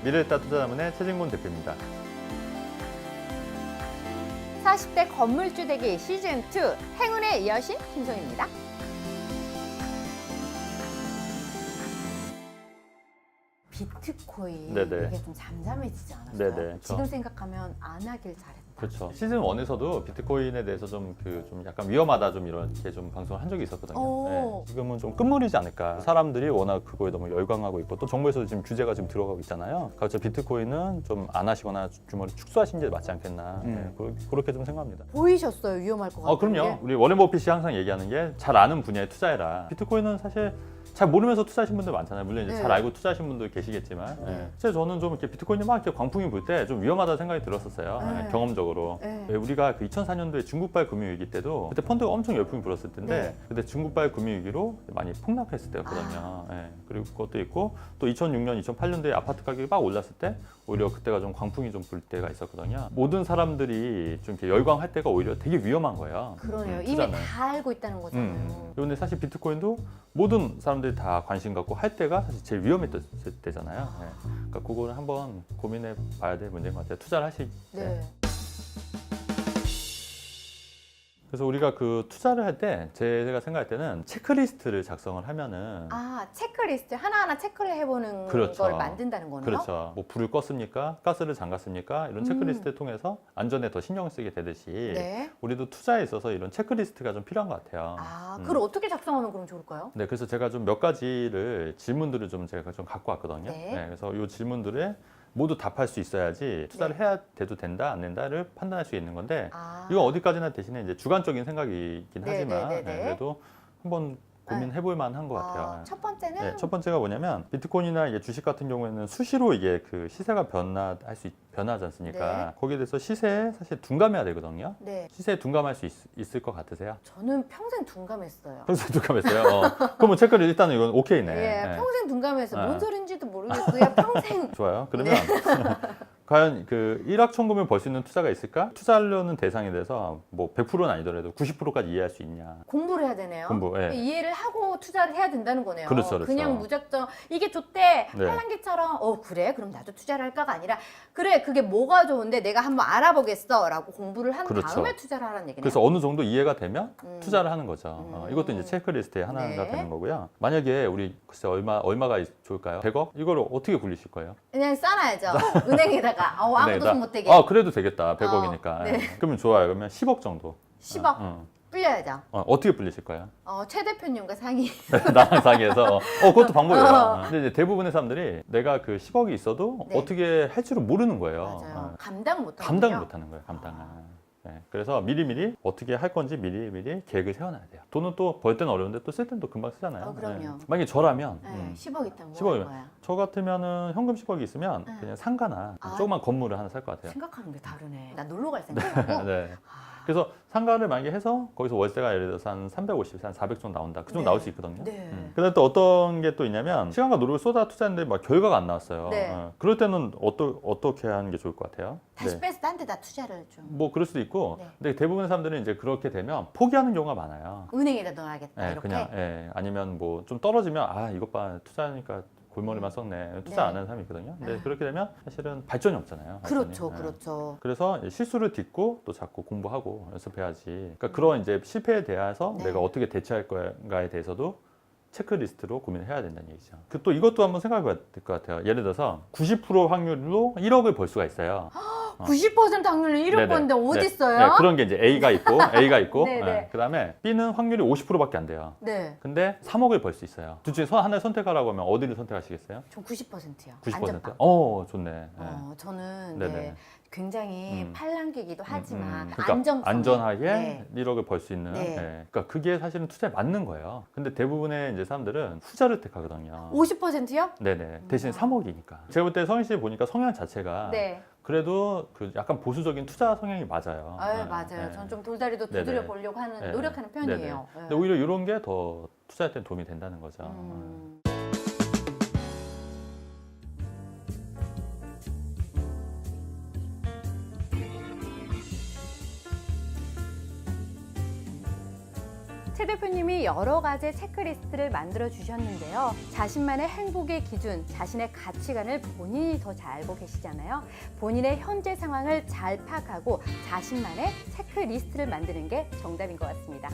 미래에따 투자자문의 최진곤 대표입니다. 40대 건물주 되기 시즌2 행운의 여신 김송입니다. 비트코인 네네. 이게 좀 잠잠해지지 않았어요? 네네. 지금 생각하면 안 하길 잘했다. 그렇죠. 시즌 1에서도 비트코인에 대해서 좀 약간 위험하다 좀 이렇게 좀 방송을 한 적이 있었거든요. 오. 지금은 좀 끝물이지 않을까. 사람들이 워낙 그거에 너무 열광하고 있고 또 정부에서도 지금 규제가 지금 들어가고 있잖아요. 그래서 비트코인은 좀 안 하시거나 주머니 축소하시는 게 맞지 않겠나. 그렇게 좀 생각합니다. 보이셨어요? 위험할 것 같아요. 그럼요. 우리 워렌 버핏이 항상 얘기하는 게 잘 아는 분야에 투자해라. 비트코인은 사실 잘 모르면서 투자하신 분들 많잖아요. 물론 이제 네. 잘 알고 투자하신 분들 계시겠지만, 실제 저는 좀 이렇게 비트코인이 막 이렇게 광풍이 불 때 좀 위험하다는 생각이 들었었어요. 네. 경험적으로. 네. 우리가 그 2004년도에 중국발 금융위기 때도 그때 펀드가 엄청 열풍이 불었을 텐데, 네. 그때 중국발 금융위기로 많이 폭락했을 때였거든요. 그리고 그것도 있고 또 2006년, 2008년도에 아파트 가격이 막 올랐을 때 오히려 그때가 좀 광풍이 좀 불 때가 있었거든요. 모든 사람들이 좀 이렇게 열광할 때가 오히려 되게 위험한 거예요. 그러네요. 이미 투자는. 다 알고 있다는 거잖아요. 그런데 사실 비트코인도 모든 사람들이 다 관심 갖고 할 때가 사실 제일 위험했던 때잖아요. 그러니까 그거를 한번 고민해 봐야 될 문제인 것 같아요. 투자를 하실 때. 네. 그래서 우리가 그 투자를 할 때 제가 생각할 때는 체크리스트를 작성을 하면은 체크리스트 하나하나 체크를 해보는 그렇죠. 걸 만든다는 거네요. 그렇죠. 뭐 불을 껐습니까? 가스를 잠갔습니까? 이런 체크리스트를 통해서 안전에 더 신경을 쓰게 되듯이 네. 우리도 투자에 있어서 이런 체크리스트가 좀 필요한 것 같아요. 그걸 어떻게 작성하면 그럼 좋을까요? 네, 그래서 제가 좀 몇 가지를 질문들을 좀 제가 좀 갖고 왔거든요. 네. 그래서 이 질문들에 모두 답할 수 있어야지 투자를 해야 돼도 된다, 안 된다를 판단할 수 있는 건데 이건 어디까지나 대신에 이제 주관적인 생각이긴 하지만 그래도 한번 고민해볼 만한 것 같아요. 첫 번째는 네, 첫 번째가 뭐냐면 비트코인이나 이게 주식 같은 경우에는 수시로 이게 그 시세가 변하지 않습니까? 네. 거기에 대해서 시세에 사실 둔감해야 되거든요. 네. 시세에 둔감할 수 있을 것 같으세요? 저는 평생 둔감했어요. 평소에 둔감했어요. 그러면 체크를 일단은 이건 오케이네. 예, 평생 둔감해서 네. 뭔 소린지도 모르겠어요. 평생. 좋아요. 그러면 과연 그 1억 천금을 벌 수 있는 투자가 있을까? 투자하려는 대상에 대해서 뭐 100%는 아니더라도 90%까지 이해할 수 있냐? 공부를 해야 되네요. 공부, 예. 이해를 하고 투자를 해야 된다는 거네요. 그렇죠, 그렇죠. 그냥 무작정 이게 좋대 네. 팔랑귀처럼 그래 그럼 나도 투자를 할까가 아니라 그래 그게 뭐가 좋은데 내가 한번 알아보겠어라고 공부를 한 그렇죠. 다음에 투자를 하라는 얘기네요. 그래서 어느 정도 이해가 되면 투자를 하는 거죠. 이것도 이제 체크리스트의 하나가 네. 되는 거고요. 만약에 우리 글쎄 얼마가 좋을까요? 100억? 이걸 어떻게 굴리실 거예요? 그냥 써놔야죠. 은행에다가 아무도 은행에다? 손 못 대게. 그래도 되겠다. 100억이니까. 네. 그러면 좋아요. 그러면 10억 정도. 10억 불려야죠. 어떻게 불리실 거예요? 최 대표님과 상의. 나랑 상의해서 그것도 방법이에요. 근데 이제 대부분의 사람들이 내가 그 10억이 있어도 네. 어떻게 할 줄을 모르는 거예요. 맞아요. 감당 못하는 감당을 못하는 거예요. 감당을. 네, 그래서 미리미리 어떻게 할 건지 미리미리 계획을 세워놔야 돼요. 돈은 또 벌 때는 어려운데 또 쓸 때는 또 금방 쓰잖아요. 그럼요. 만약에 저라면 10억 있다면 10억 뭐 할 이면 거야? 저 같으면은 현금 10억이 있으면 그냥 상가나 조그만 건물을 하나 살 것 같아요. 생각하는 게 다르네. 나 놀러 갈 생각하고. 네. 그래서 상가를 만약에 해서 거기서 월세가 예를 들어서 한 350, 한 400 정도 나온다. 그 정도 네. 나올 수 있거든요. 네. 근데 또 어떤 게 또 있냐면 시간과 노력을 쏟아 투자했는데 막 결과가 안 나왔어요. 네. 그럴 때는 어떻게 하는 게 좋을 것 같아요? 다시 네. 빼서 딴 데다 투자를 좀. 뭐 그럴 수도 있고, 네. 근데 대부분의 사람들은 이제 그렇게 되면 포기하는 경우가 많아요. 은행에다 넣어야겠다 네, 이렇게. 그냥 아니면 뭐 좀 떨어지면 이것 봐 투자하니까 골머리만 썩네. 투자 네. 안 하는 사람이 있거든요. 근데 그렇게 되면 사실은 발전이 없잖아요. 발전이. 그렇죠, 네. 그렇죠. 그래서 이제 실수를 딛고 또 자꾸 공부하고 연습해야지. 그러니까 그런 이제 실패에 대해서 네. 내가 어떻게 대처할 거야에 대해서도 체크리스트로 고민을 해야 된다는 얘기죠. 또 이것도 한번 생각해 봐야 될 것 같아요. 예를 들어서 90% 확률로 1억을 벌 수가 있어요. 90% 확률로 1억 네네. 번데 어디 네. 있어요? 네, 그런 게 이제 A가 있고, 네네. 그다음에 B는 확률이 50%밖에 안 돼요. 네. 근데 3억을 벌 수 있어요. 둘 중에 하나를 선택하라고 하면 어디를 선택하시겠어요? 전 90%요. 90%? 안전빵. 좋네. 네. 저는 네네. 네, 굉장히 팔랑귀기도 하지만 그러니까 안전하게 네. 1억을 벌 수 있는. 네. 그러니까 그게 사실은 투자에 맞는 거예요. 근데 대부분의 이제 사람들은 후자를 택하거든요. 50%요? 네네. 대신 3억이니까. 제가 볼 때 성희 씨 보니까 성향 자체가 네. 그래도 그 약간 보수적인 투자 성향이 맞아요. 맞아요. 네. 전 좀 돌다리도 네네. 두드려 보려고 하는 네. 노력하는 편이에요. 네. 근데 오히려 이런 게 더 투자할 때 도움이 된다는 거죠. 최 대표님이 여러 가지 체크리스트를 만들어 주셨는데요. 자신만의 행복의 기준, 자신의 가치관을 본인이 더 잘 알고 계시잖아요. 본인의 현재 상황을 잘 파악하고 자신만의 체크리스트를 만드는 게 정답인 것 같습니다.